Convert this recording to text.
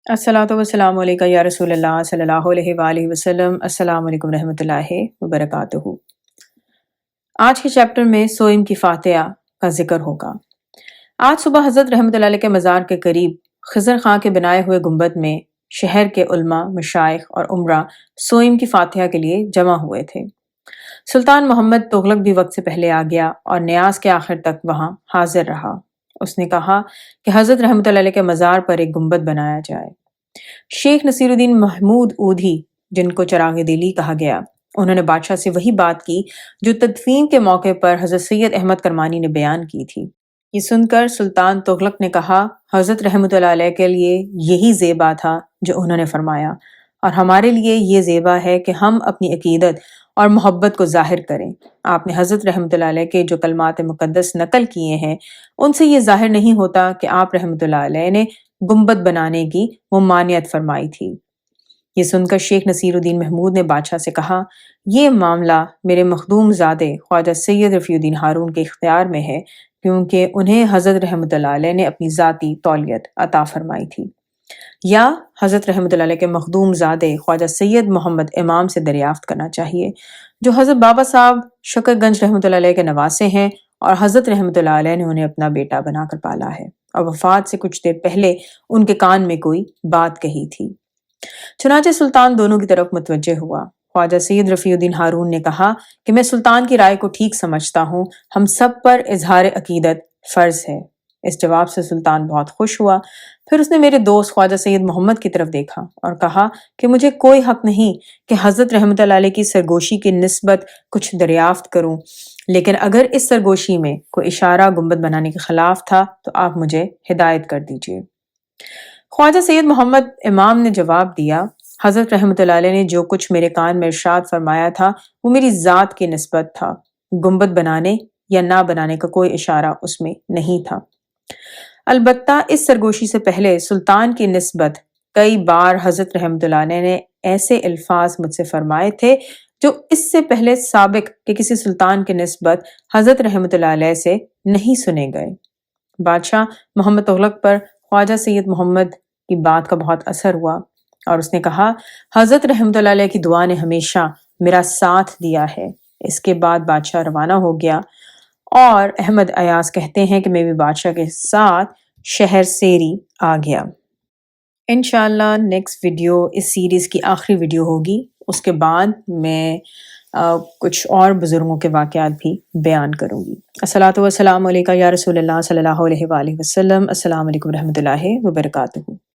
الصلاۃ والسلام علیکہ یا رسول اللہ صلی اللہ علیہ وآلہ وسلم۔ السلام علیکم رحمۃ اللہ وبرکاتہ۔ آج کے چیپٹر میں سوئم کی فاتحہ کا ذکر ہوگا۔ آج صبح حضرت رحمۃ اللہ علیہ کے مزار کے قریب خضر خاں کے بنائے ہوئے گنبد میں شہر کے علماء، مشائخ اور عمرہ سوئم کی فاتحہ کے لیے جمع ہوئے تھے۔ سلطان محمد تغلق بھی وقت سے پہلے آ گیا اور نیاز کے آخر تک وہاں حاضر رہا۔ اس نے کہا کہ حضرت رحمۃ اللہ علیہ کے مزار پر ایک گنبد بنایا جائے۔ شیخ نصیر الدین محمود اودھی، جن کو چراغ دلی کہا گیا، انہوں نے بادشاہ سے وہی بات کی جو تدفین کے موقع پر حضرت سید احمد کرمانی نے بیان کی تھی۔ یہ سن کر سلطان تغلق نے کہا، حضرت رحمۃ اللہ علیہ کے لیے یہی زیبا تھا جو انہوں نے فرمایا، اور ہمارے لیے یہ زیبا ہے کہ ہم اپنی عقیدت اور محبت کو ظاہر کریں۔ آپ نے حضرت رحمۃ اللہ علیہ کے جو کلمات مقدس نقل کیے ہیں، ان سے یہ ظاہر نہیں ہوتا کہ آپ رحمۃ اللہ علیہ نے گنبد بنانے کی ممانعت فرمائی تھی۔ یہ سن کر شیخ نصیر الدین محمود نے بادشاہ سے کہا، یہ معاملہ میرے مخدوم زادے خواجہ سید رفیع الدین ہارون کے اختیار میں ہے، کیونکہ انہیں حضرت رحمۃ اللہ علیہ نے اپنی ذاتی تولیت عطا فرمائی تھی، یا حضرت رحمۃ اللہ علیہ کے مخدوم زادے خواجہ سید محمد امام سے دریافت کرنا چاہیے، جو حضرت بابا صاحب شکر گنج رحمۃ اللہ علیہ کے نواسے ہیں، اور حضرت رحمۃ اللہ علیہ نے انہیں اپنا بیٹا بنا کر پالا ہے، اور وفات سے کچھ دیر پہلے ان کے کان میں کوئی بات کہی تھی۔ چنانچہ سلطان دونوں کی طرف متوجہ ہوا۔ خواجہ سید رفیع الدین ہارون نے کہا کہ میں سلطان کی رائے کو ٹھیک سمجھتا ہوں، ہم سب پر اظہار عقیدت فرض ہے۔ اس جواب سے سلطان بہت خوش ہوا۔ پھر اس نے میرے دوست خواجہ سید محمد کی طرف دیکھا اور کہا کہ مجھے کوئی حق نہیں کہ حضرت رحمۃ اللہ علیہ کی سرگوشی کی نسبت کچھ دریافت کروں، لیکن اگر اس سرگوشی میں کوئی اشارہ گنبد بنانے کے خلاف تھا تو آپ مجھے ہدایت کر دیجیے۔ خواجہ سید محمد امام نے جواب دیا، حضرت رحمۃ اللہ علیہ نے جو کچھ میرے کان میں ارشاد فرمایا تھا وہ میری ذات کی نسبت تھا، گنبد بنانے یا نہ بنانے کا کوئی اشارہ اس میں نہیں تھا۔ البتہ اس سرگوشی سے پہلے سلطان کی نسبت کئی بار حضرت رحمۃ اللہ علیہ نے ایسے الفاظ مجھ سے فرمائے تھے جو اس سے پہلے سابق کے کسی سلطان کی نسبت حضرت رحمۃ اللہ علیہ سے نہیں سنے گئے۔ بادشاہ محمد تغلق پر خواجہ سید محمد کی بات کا بہت اثر ہوا، اور اس نے کہا، حضرت رحمۃ اللہ علیہ کی دعا نے ہمیشہ میرا ساتھ دیا ہے۔ اس کے بعد بادشاہ روانہ ہو گیا، اور احمد ایاز کہتے ہیں کہ میں بھی بادشاہ کے ساتھ شہر سیری آ گیا۔ انشاءاللہ نیکسٹ ویڈیو اس سیریز کی آخری ویڈیو ہوگی۔ اس کے بعد میں کچھ اور بزرگوں کے واقعات بھی بیان کروں گی۔ الصلاۃ والسلام علیکہ یا رسول اللہ صلی اللہ علیہ وآلہ وسلم۔ السلام علیکم رحمۃ اللہ وبرکاتہ۔